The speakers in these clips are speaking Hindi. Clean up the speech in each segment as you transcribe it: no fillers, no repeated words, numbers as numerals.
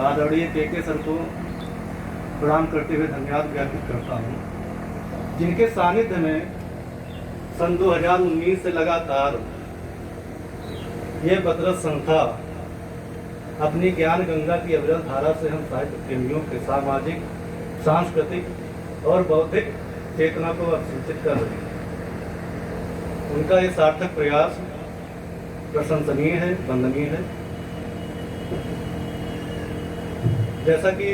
आदरणीय के सर को प्रणाम करते हुए धन्यवाद ज्ञापित करता हूँ, जिनके सानिध्य में सन 2019 से लगातार ये बदरस संस्था अपनी ज्ञान गंगा की अविरल धारा से हम साहित्य प्रेमियों के सामाजिक, सांस्कृतिक और बौद्धिक चेतना को अवसूचित कर रही है। उनका ये सार्थक प्रयास प्रशंसनीय है, वंदनीय है। जैसा कि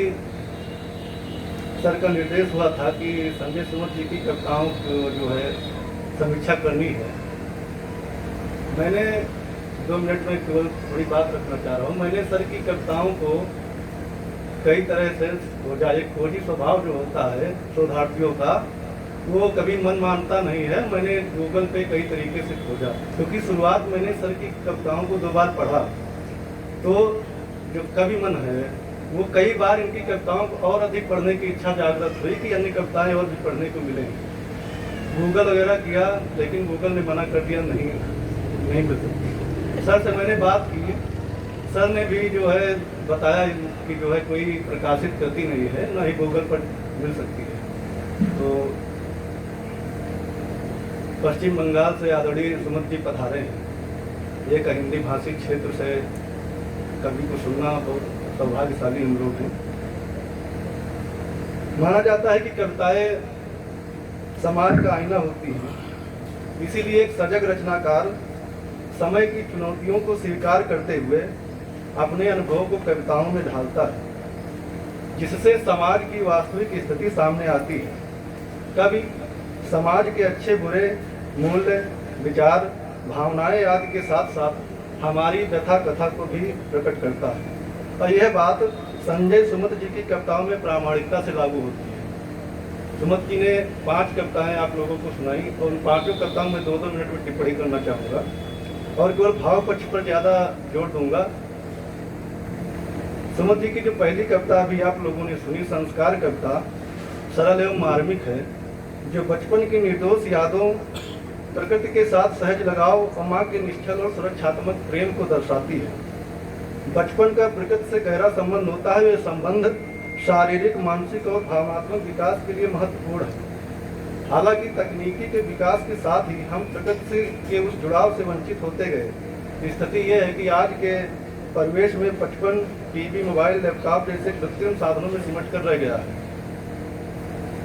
सर का निर्देश हुआ था कि संजय सुमन जी की कविताओं को जो है समीक्षा करनी है, मैंने 2 मिनट में केवल थोड़ी बात रखना चाह रहा हूँ। मैंने सर की कविताओं को कई तरह से खोजा। एक खोजी स्वभाव जो होता है शोधार्थियों का, वो कभी मन मानता नहीं है। मैंने गूगल पे कई तरीके से खोजा, क्योंकि शुरुआत मैंने सर की कविताओं को 2 बार पढ़ा, तो जो कवि मन है वो कई बार इनकी कविताओं को और अधिक पढ़ने की इच्छा जागृत हुई कि अन्य कविताएं और भी पढ़ने को मिलेंगी। गूगल वगैरह किया, लेकिन गूगल ने मना कर दिया, नहीं मिल सकती। सर से मैंने बात की, सर ने भी जो है बताया कि जो है कोई प्रकाशित कृति नहीं है, ना ही गूगल पर मिल सकती है। तो पश्चिम बंगाल से आदरणीय सुमन जी पधारे हैं। एक हिंदी भाषी क्षेत्र से कवि को सुनना बहुत सौभाग्यशाली हम लोग हैं। माना जाता है कि कविताएं समाज का आईना होती हैं, इसीलिए एक सजग रचनाकार समय की चुनौतियों को स्वीकार करते हुए अपने अनुभव को कविताओं में ढालता है, जिससे समाज की वास्तविक स्थिति सामने आती है। कवि समाज के अच्छे बुरे मूल्य, विचार, भावनाएं आदि के साथ साथ हमारी व्यथा कथा को भी प्रकट करता है, और यह बात संजय सुमन जी की कविताओं में प्रामाणिकता से लागू होती है। सुमन जी ने 5 कविताएं आप लोगों को सुनाई, और उन 5 कविताओं में 2-2 मिनट में टिप्पणी करना चाहूँगा और केवल भाव पक्ष पर ज़्यादा जोर दूंगा। सुमन जी की जो पहली कविता अभी आप लोगों ने सुनी, संस्कार कविता, सरल एवं मार्मिक है, जो बचपन की निर्दोष यादों, प्रकृति के साथ सहज लगाव और माँ के निश्चल और सुरक्षात्मक प्रेम को दर्शाती है। बचपन का प्रकृति से गहरा संबंध होता है। यह संबंध शारीरिक, मानसिक और भावनात्मक विकास के लिए महत्वपूर्ण है। हालांकि तकनीकी के विकास के साथ ही हम प्रकृति से के उस जुड़ाव से वंचित होते गए। स्थिति यह है कि आज के परिवेश में बचपन टीवी, मोबाइल, लैपटॉप जैसे कृत्रिम साधनों में सिमट कर रह गया है,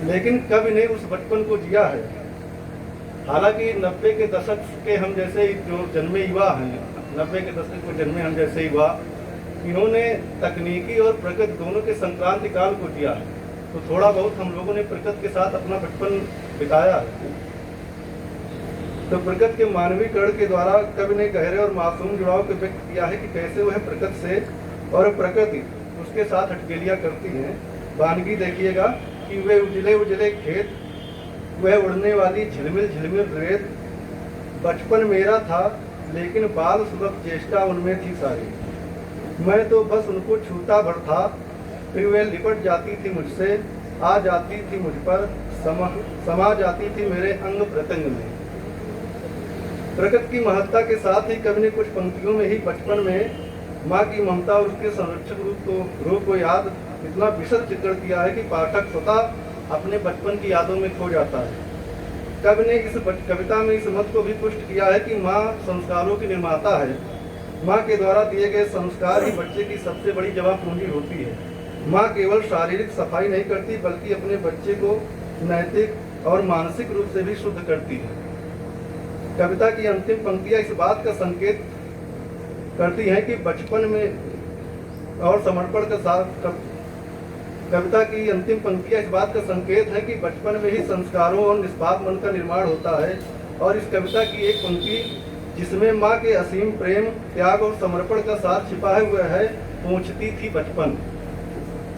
लेकिन कवि ने उस बचपन को जिया है। हालांकि 90 के दशक के हम जैसे जो जन्मे युवा हैं, 90 के दशक में जन्मे हम जैसे युवा, इन्होंने तकनीकी और प्रकृति दोनों के संक्रांति काल को जिया है, तो थोड़ा बहुत हम लोगों ने प्रकृति के साथ अपना बचपन बिताया है। तो प्रकृति के मानवीकरण के द्वारा कवि ने गहरे और मासूम जुड़ाव को व्यक्त किया है कि कैसे वह प्रकृति से और प्रकृति उसके साथ अटकेलियाँ करती हैं। वानगी देखिएगा कि वे उजले उजले खेत, वह उड़ने वाली झिलमिल झिलमिल रेत, बचपन मेरा था लेकिन बाल सुलभ चेष्टा उनमें थी सारी, मैं तो बस उनको छूता भर था, फिर वे लिपट जाती थी मुझसे, आ जाती थी मुझ पर, समा जाती थी मेरे अंग प्रत्यंग में। प्रकृति की महत्ता के साथ ही कवि ने कुछ पंक्तियों में ही बचपन में माँ की ममता और उसके संरक्षक रूप को याद इतना विशद चित्रण किया है कि पाठक स्वतः अपने बचपन की यादों में खो जाता है। कवि ने इस कविता में इस मत को भी पुष्ट किया है कि माँ संस्कारों की निर्माता है। माँ के द्वारा दिए गए संस्कार ही बच्चे की सबसे बड़ी जमा पूंजी होती है। माँ केवल शारीरिक सफाई नहीं करती, बल्कि अपने बच्चे को नैतिक और मानसिक रूप से भी शुद्ध करती है। कविता की अंतिम पंक्तियाँ इस बात का संकेत करती हैं कि बचपन में और समर्पण के साथ कविता की अंतिम पंक्तियाँ इस बात का संकेत है कि बचपन में ही संस्कारों और निष्पाप मन का निर्माण होता है। और इस कविता की एक पंक्ति जिसमें माँ के असीम प्रेम, त्याग और समर्पण का साथ छिपा हुआ है, पहुँचती थी बचपन।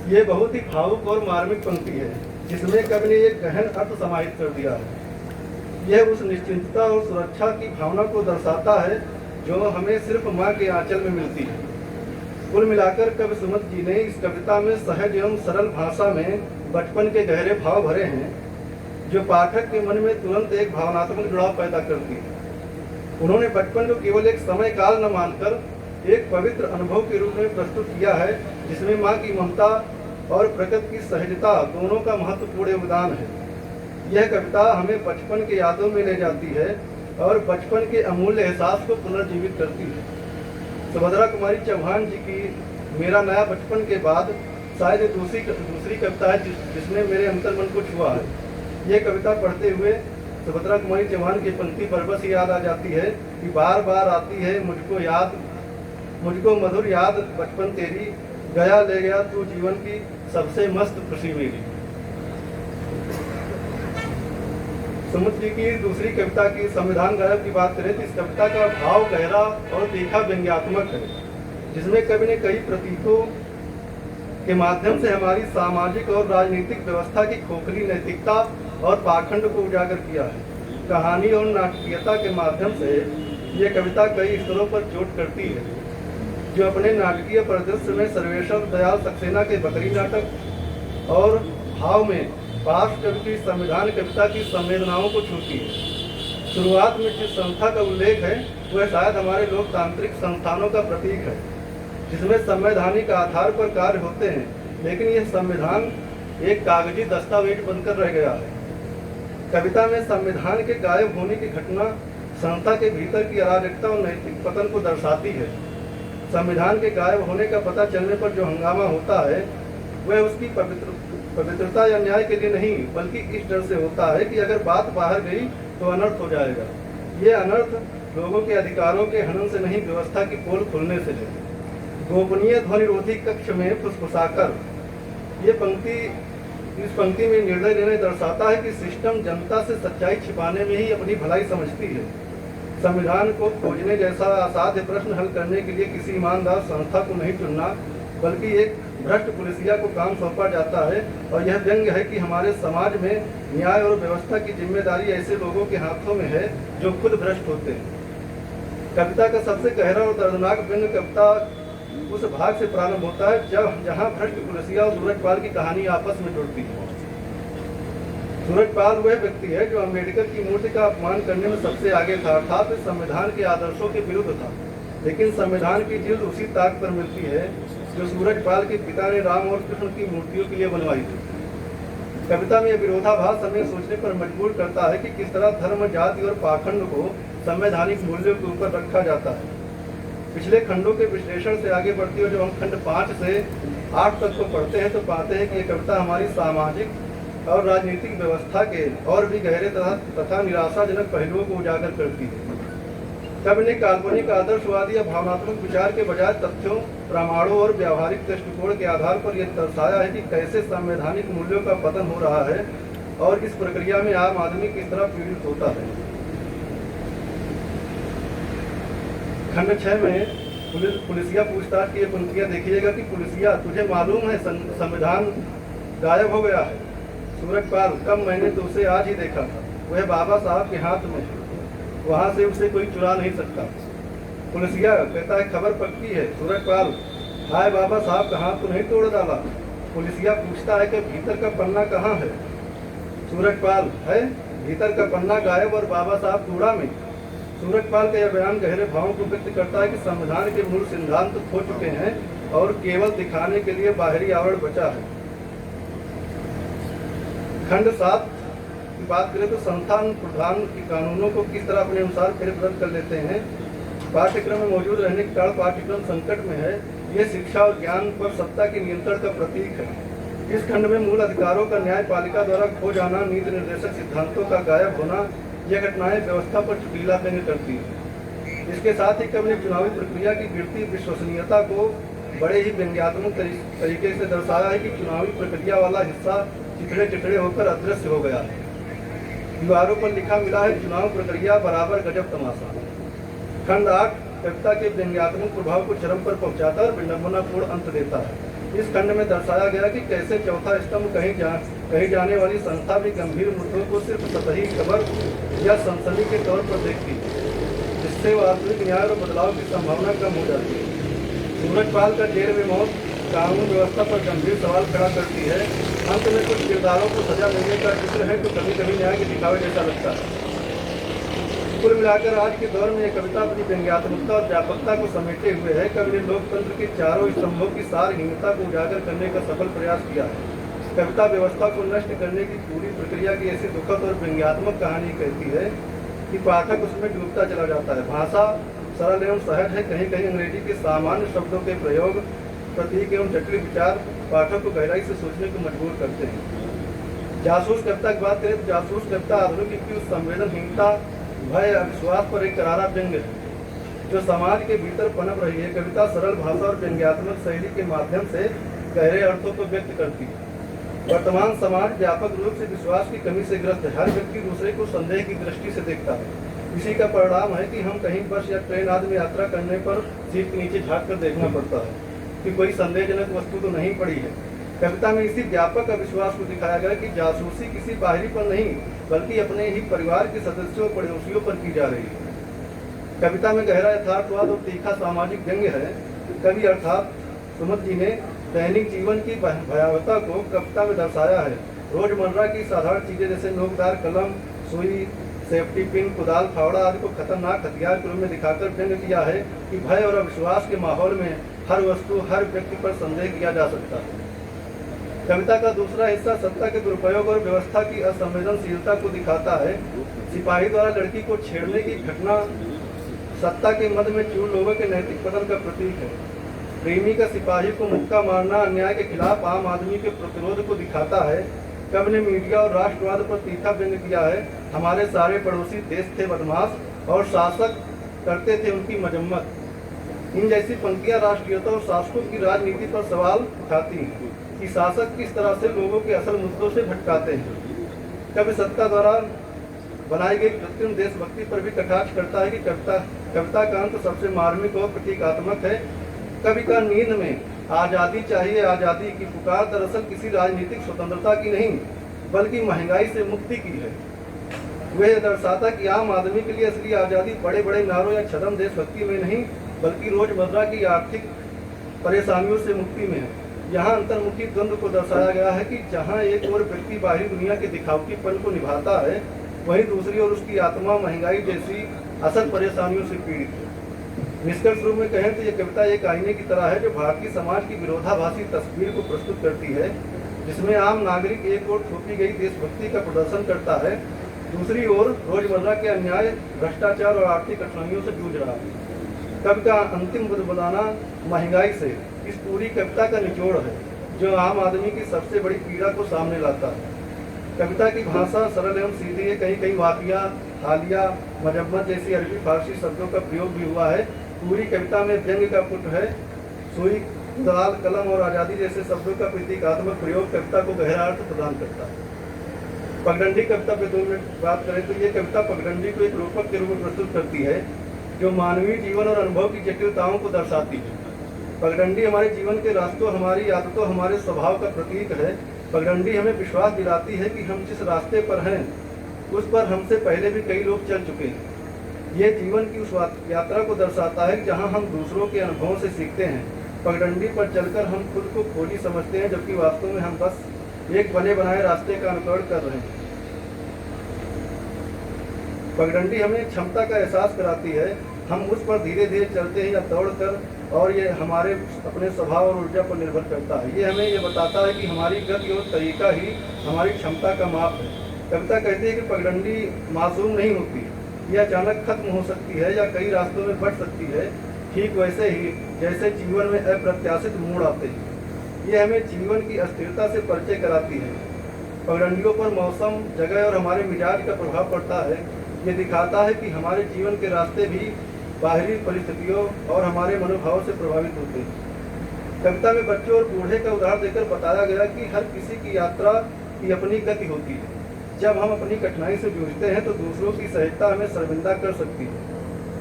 ये बहुत ही भावुक और मार्मिक पंक्ति है, जिसमें कवि ने एक गहन अर्थ समाहित कर दिया है। यह उस निश्चिंतता और सुरक्षा की भावना को दर्शाता है जो हमें सिर्फ माँ के आंचल में मिलती है। कुल मिलाकर कवि सुमन जी ने इस कविता में सहज एवं सरल भाषा में बचपन के गहरे भाव भरे हैं, जो पाठक के मन में तुरंत एक भावनात्मक जुड़ाव पैदा करती है। उन्होंने बचपन को केवल एक समय काल न मानकर एक पवित्र अनुभव के रूप में प्रस्तुत किया है, जिसमें माँ की ममता और प्रकृति की सहजता दोनों का महत्वपूर्ण योगदान है। यह कविता हमें बचपन के यादों में ले जाती है और बचपन के अमूल्य एहसास को पुनर्जीवित करती है। सुभद्रा कुमारी चौहान जी की मेरा नया बचपन के बाद शायद दूसरी कविता है जिसने मेरे अंतर्मन को छुआ है। यह कविता पढ़ते हुए सुभद्रा कुमारी चौहान की पंक्ति पर बस याद आ जाती है कि बार बार आती है मुझको मधुर याद बचपन तेरी, गया ले गया तू जीवन की सबसे मस्त खुशी मेरी। सुमुद्र जी की दूसरी कविता की संविधान गायब की बात करें तो इस कविता का भाव गहरा और तीखा व्यंग्यात्मक है, जिसमें कवि ने कई प्रतीकों के माध्यम से हमारी सामाजिक और राजनीतिक व्यवस्था की खोखली नैतिकता और पाखंड को उजागर किया है। कहानी और नाटकीयता के माध्यम से ये कविता कई स्तरों पर चोट करती है, जो अपने नाटकीय परिदृश्य में सर्वेश्वर दयाल सक्सेना के बकरी नाटक और भाव में पार्श्व कवि की संविधान कविता की संवेदनाओं को छूती है। शुरुआत में जिस संस्था का उल्लेख है वह शायद हमारे लोकतांत्रिक संस्थानों का प्रतीक है, जिसमें संवैधानिक आधार पर कार्य होते हैं, लेकिन यह संविधान एक कागजी दस्तावेज बनकर रह गया है। कविता में संविधान के गायब होने की घटना संस्था के भीतर की अराजकता और नैतिक पतन को दर्शाती है। संविधान के गायब होने का पता चलने पर जो हंगामा होता है वह उसकी पवित्रता या न्याय के लिए नहीं, बल्कि इस डर से होता है कि अगर बात बाहर गई तो अनर्थ हो जाएगा। ये अनर्थ लोगों के अधिकारों के हनन से नहीं, व्यवस्था की पोल खुलने से है। गोपनीय ध्वनिरोधी कक्ष में फुसफुसाकर इस पंक्ति में निर्णय लेने दर्शाता है कि सिस्टम जनता से सच्चाई छिपाने में ही अपनी भलाई समझती है। संविधान को खोजने जैसा असाध्य प्रश्न हल करने के लिए किसी ईमानदार संस्था को नहीं चुनना, बल्कि एक भ्रष्ट पुलिसिया को काम सौंपा जाता है। और यह व्यंग्य है कि हमारे समाज में न्याय और व्यवस्था की जिम्मेदारी ऐसे लोगों के हाथों में है जो खुद भ्रष्ट होते हैं। कविता का सबसे गहरा और दर्दनाक व्यंग्य कविता उस भाग से प्रारंभ होता है जहाँ भ्रष्ट पुलिसिया और सूरजपाल की कहानी आपस में जुड़ती है। सूरजपाल वह व्यक्ति है जो अम्बेडकर की मूर्ति का अपमान करने में सबसे आगे था, अर्थात इस संविधान के आदर्शों के विरुद्ध था। लेकिन संविधान की जिल्द उसी ताक पर मिलती है जो सूरजपाल के पिता ने राम और कृष्ण की मूर्तियों के लिए बनवाई थी। कविता में यह विरोधाभास हमें सोचने पर मजबूर करता है कि किस तरह धर्म, जाति और पाखंड को संवैधानिक मूल्यों के ऊपर रखा जाता है। पिछले खंडों के विश्लेषण से आगे बढ़ती है, जो हम खंड 5 से 8 तक को पढ़ते हैं तो पाते हैं कि यह कविता हमारी सामाजिक और राजनीतिक व्यवस्था के और भी गहरे तथा निराशाजनक पहलुओं को उजागर करती है। कवि ने काल्पनिक, आदर्शवादी या भावनात्मक विचार के बजाय तथ्यों, प्रमाणों और व्यावहारिक दृष्टिकोण के आधार पर यह दर्शाया है कि कैसे संवैधानिक मूल्यों का पतन हो रहा है और इस प्रक्रिया में आम आदमी किस तरह पीड़ित होता है। खंड 6 में पुलिसिया पूछताछ की पंक्तियां देखिएगा कि पुलिसिया, तुझे मालूम है संविधान गायब हो गया है। सूरजपाल, कब मैंने तो उसे आज ही देखा था, वह बाबा साहब के हाथ में है, वहां से उसे कोई चुरा नहीं सकता। पुलिसिया कहता है खबर पक्की है। सूरजपाल, हाय बाबा साहब का हाथ तो नहीं तोड़ डाला। पुलिसिया पूछता है कि भीतर का पन्ना कहाँ है। सूरजपाल, है भीतर का पन्ना गायब और बाबा साहब कूड़ा में। सूरजपाल का यह बयान गहरे भावों को व्यक्त करता है कि संविधान के मूल सिद्धांत खो चुके हैं और केवल दिखाने के लिए बाहरी आवरण बचा है। खंड 7 की बात करें तो संस्थान प्रधान के कानूनों को किस तरह अपने अनुसार फेरबदल कर लेते हैं। पाठ्यक्रम में मौजूद रहने के कारण पाठ्यक्रम संकट में है। यह शिक्षा और ज्ञान पर सत्ता के नियंत्रण का प्रतीक है। इस खंड में मूल अधिकारों का न्यायपालिका द्वारा खो जाना, नीति निर्देशक सिद्धांतों का गायब होना, यह घटनाएं व्यवस्था पर चुटीला व्यंग्य करती है। इसके साथ ही कवि ने चुनावी प्रक्रिया की गिरती विश्वसनीयता को बड़े ही व्यंग्यात्मक तरीके से दर्शाया है कि चुनावी प्रक्रिया वाला हिस्सा चिथड़े चिथड़े होकर अदृश्य हो गया है। दीवारों पर लिखा मिला है, चुनाव प्रक्रिया बराबर गजब तमाशा। खंड 8 कविता के व्यंग्यात्मक प्रभाव को चरम पर पहुंचाता है और विडंबनापूर्ण अंत देता है। इस खंड में दर्शाया गया कि कैसे चौथा स्तंभ कही जाने वाली संस्था भी गंभीर मुद्दों को सिर्फ सतही खबर या सनसनी के तौर पर देखती है, जिससे वास्तविक न्याय और बदलाव की संभावना कम हो जाती है। सूरजपाल का जेल में मौत कानून व्यवस्था पर गंभीर सवाल खड़ा करती है। अंत में कुछ किरदारों को सजा मिलने का जिक्र है तो कभी कभी न्याय के दिखावे जैसा लगता है। कुल मिलाकर आज के दौर में यह कविता अपनी व्यंग्यात्मकता और व्यापकता को समेटे हुए है। कवि ने लोकतंत्र के चारों स्तंभों की सारहीनता को उजागर करने का सफल प्रयास किया है। कविता व्यवस्था को नष्ट करने की पूरी प्रक्रिया की ऐसी दुखद और व्यंग्यात्मक कहानी कहती है कि पाठक उसमें डूबता चला जाता है। भाषा सरल एवं सहज है। कहीं कहीं अंग्रेजी के सामान्य शब्दों के प्रयोग, प्रतीक एवं जटिल विचार पाठक को गहराई से सोचने को मजबूर करते हैं। जासूस कविता की बात करें तो जासूस कविता आधुनिक युग की उस संवेदनहीनता, भय, अविश्वास पर एक करारा व्यंग्य है जो समाज के भीतर पनप रही है। कविता सरल भाषा और व्यंग्यात्मक शैली के माध्यम से गहरे अर्थों को व्यक्त करती है। वर्तमान समाज व्यापक रूप से विश्वास की कमी से ग्रस्त है। हर व्यक्ति दूसरे को संदेह की दृष्टि से देखता है। इसी का परिणाम है कि हम कहीं बस या ट्रेन आदि में यात्रा करने पर सीट के नीचे झाँक कर देखना पड़ता है कि कोई संदेहजनक वस्तु तो नहीं पड़ी है। कविता में इसी व्यापक अविश्वास को दिखाया गया कि जासूसी किसी बाहरी पर नहीं बल्कि अपने ही परिवार के सदस्यों और पड़ोसियों पर की जा रही है। कविता में गहरा यथार्थवाद और तीखा सामाजिक व्यंग्य है। कवि अर्थात सुमत जी ने दैनिक जीवन की भयावहता को कविता में दर्शाया है। रोजमर्रा की साधारण चीजें जैसे नोकदार कलम, सुई, सेफ्टी पिन, कुदाल, फावड़ा आदि को खतरनाक हथियार के रूप में दिखाकर व्यंग्य किया है कि भय और अविश्वास के माहौल में हर वस्तु, हर व्यक्ति पर संदेह किया जा सकता है। कविता का दूसरा हिस्सा सत्ता के दुरुपयोग और व्यवस्था की असंवेदनशीलता को दिखाता है। सिपाही द्वारा लड़की को छेड़ने की घटना सत्ता के मद में चूर लोगों के नैतिक पतन का प्रतीक है। प्रेमी का सिपाही को मुक्का मारना अन्याय के खिलाफ आम आदमी के प्रतिरोध को दिखाता है। कवि ने मीडिया और राष्ट्रवाद पर तीखा व्यंग्य किया है। हमारे सारे पड़ोसी देश थे बदमाश और शासक करते थे उनकी मजम्मत। इन जैसी पंक्तियां राष्ट्रीयता और शासकों की राजनीति पर सवाल उठाती हैं कि शासक किस तरह से लोगों के असल मुद्दों से भटकाते हैं। कवि सत्ता द्वारा बनाई गई कृत्रिम देशभक्ति पर भी कटाक्ष करता है कि कविता का अंत सबसे मार्मिक और प्रतीकात्मक है। कवि का नींद में आज़ादी चाहिए आज़ादी की पुकार दरअसल किसी राजनीतिक स्वतंत्रता की नहीं बल्कि महंगाई से मुक्ति की है। वह दर्शाता कि आम आदमी के लिए असली आज़ादी बड़े बड़े नारों या छद्म देशभक्ति में नहीं बल्कि रोजमर्रा की आर्थिक परेशानियों से मुक्ति में है। यहाँ अंतर्मुखी द्वंद्व को दर्शाया गया है कि जहाँ एक और व्यक्ति बाहरी दुनिया के दिखावटीपन को निभाता है वहीं दूसरी ओर उसकी आत्मा महंगाई जैसी असल परेशानियों से पीड़ित है। निष्कर्ष रूप में कहें तो ये कविता एक आईने की तरह है जो भारतीय समाज की विरोधाभासी तस्वीर को प्रस्तुत करती है, जिसमें आम नागरिक एक ओर थोपी गई देशभक्ति का प्रदर्शन करता है, दूसरी ओर रोजमर्रा के अन्याय, भ्रष्टाचार और आर्थिक कठिनाइयों से जूझ रहा है। कवि का अंतिम बुदबुदाना महंगाई से इस पूरी कविता का निचोड़ है जो आम आदमी की सबसे बड़ी पीड़ा को सामने लाता है। कविता की भाषा सरल एवं सीधी है। कहीं कहीं वाकिया, हालिया, मजम्मत जैसी अरबी फारसी शब्दों का प्रयोग भी हुआ है। पूरी कविता में व्यंग्य का पुट है। सुई, कुदाल, कलम और आज़ादी जैसे शब्दों का प्रतीकात्मक प्रयोग कविता को गहरा अर्थ प्रदान करता है। पगडंडी कविता पे 2 मिनट बात करें तो ये कविता पगडंडी को एक रूपक के रूप में प्रस्तुत करती है जो मानवीय जीवन और अनुभव की जटिलताओं को दर्शाती है। पगडंडी हमारे जीवन के रास्तों, हमारी आदतों, हमारे स्वभाव का प्रतीक है। पगडंडी हमें विश्वास दिलाती है कि हम जिस रास्ते पर हैं उस पर हमसे पहले भी कई लोग चल चुके हैं। ये जीवन की उस यात्रा को दर्शाता है जहां हम दूसरों के अनुभवों से सीखते हैं। पगडंडी पर चलकर हम खुद को खोजी समझते हैं जबकि वास्तव में हम बस एक बने बनाए रास्ते का अनुकरण कर रहे हैं। पगडंडी हमें क्षमता का एहसास कराती है। हम उस पर धीरे धीरे चलते हैं या दौड़कर, और ये हमारे अपने स्वभाव और ऊर्जा पर निर्भर करता है। ये हमें ये बताता है कि हमारी गति और तरीका ही हमारी क्षमता का माप है। कविता कहती है कि पगडंडी मासूम नहीं होती, यह अचानक खत्म हो सकती है या कई रास्तों में बढ़ सकती है, ठीक वैसे ही जैसे जीवन में अप्रत्याशित मोड़ आते हैं। ये हमें जीवन की अस्थिरता से परिचय कराती है। पगडंडियों पर मौसम, जगह और हमारे मिजाज का प्रभाव पड़ता है। ये दिखाता है कि हमारे जीवन के रास्ते भी बाहरी परिस्थितियों और हमारे मनोभाव से प्रभावित होते हैं। कविता में बच्चे और बूढ़े का उदाहरण देकर बताया गया कि हर किसी की यात्रा की अपनी गति होती है। जब हम अपनी कठिनाई से जूझते हैं तो दूसरों की सहजता हमें शर्मिंदा कर सकती है।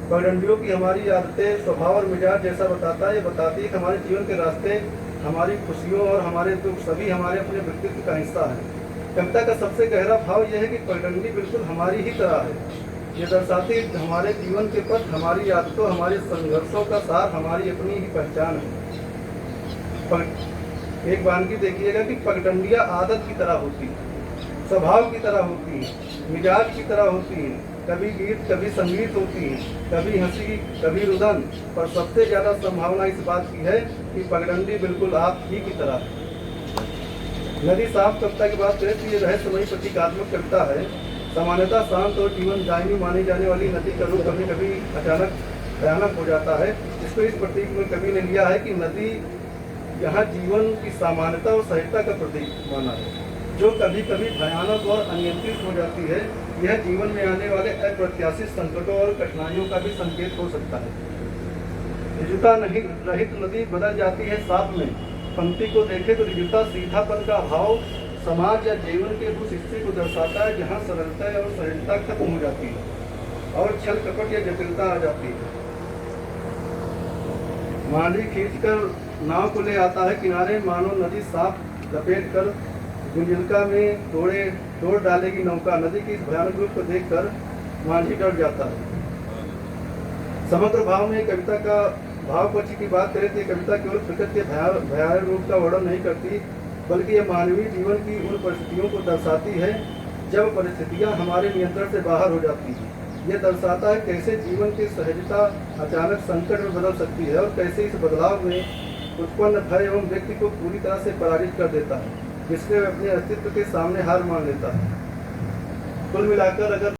पगडंडियों की हमारी आदतें, स्वभाव और मिजाज जैसा बताता है, ये बताती है कि हमारे जीवन के रास्ते, हमारी खुशियों और हमारे दुख सभी हमारे अपने व्यक्तित्व का हिस्सा है। कविता का सबसे गहरा भाव यह है कि पगडंडी बिल्कुल हमारी ही तरह है। ये दर्शाती है हमारे जीवन के पथ, हमारी आदतों, हमारे संघर्षों का सार हमारी अपनी ही पहचान है। एक वानगी देखिएगा कि पगडंडियाँ आदत की तरह होती है, स्वभाव की तरह होती है, मिजाज की तरह होती है, कभी गीत कभी संगीत होती है, कभी हंसी कभी रुदन, पर सबसे ज़्यादा संभावना इस बात की है कि पगडंडी बिल्कुल आप ही की तरह है। नदी साफ कविता की बात करें तो ये रहस्यमयी प्रतीकात्मक कविता है। सामान्यतः शांत और जीवन दायिनी मानी जाने वाली नदी का रूप कभी कभी अचानक भयानक हो जाता है। इसको इस प्रतीक में कवि ने लिया है कि नदी यहाँ जीवन की सामान्यता और सहजता का प्रतीक माना है, जो कभी कभी भयानक और अनियंत्रित हो जाती है। यह जीवन में आने वाले अप्रत्याशित संकटों और कठिनाइयों का भी संकेत हो सकता है। ऋजुता नहीं रहित नदी बदल जाती है साफ में। पंक्ति को देखें तो ऋजुता सीधापन का भाव समाज या जीवन के उस हिस्से को दर्शाता है जहाँ सरलता और सहजता खत्म हो जाती है और छल कपट या जटिलता आ जाती है। मांझी खींचकर नाव को ले आता है किनारे, मानो नदी साफ लपेट कर गुंजलका में तोड़ डालेगी नौका। नदी की इस भयानक रूप को देखकर मांझी डर जाता है। समग्र भाव में कविता का भाव पक्ष की बात करें तो ये कविता केवल प्रकृति के भयानक रूप का वर्णन नहीं करती, बल्कि यह मानवीय जीवन की उन परिस्थितियों को दर्शाती है जब परिस्थितियां हमारे नियंत्रण से बाहर हो जाती हैं। यह दर्शाता है कैसे जीवन की सहजता अचानक संकट में बदल सकती है और कैसे इस बदलाव में उत्पन्न भय एवं व्यक्ति को पूरी तरह से पराजित कर देता है, जिससे वह अपने अस्तित्व के सामने हार मान लेता है। कुल मिलाकर अगर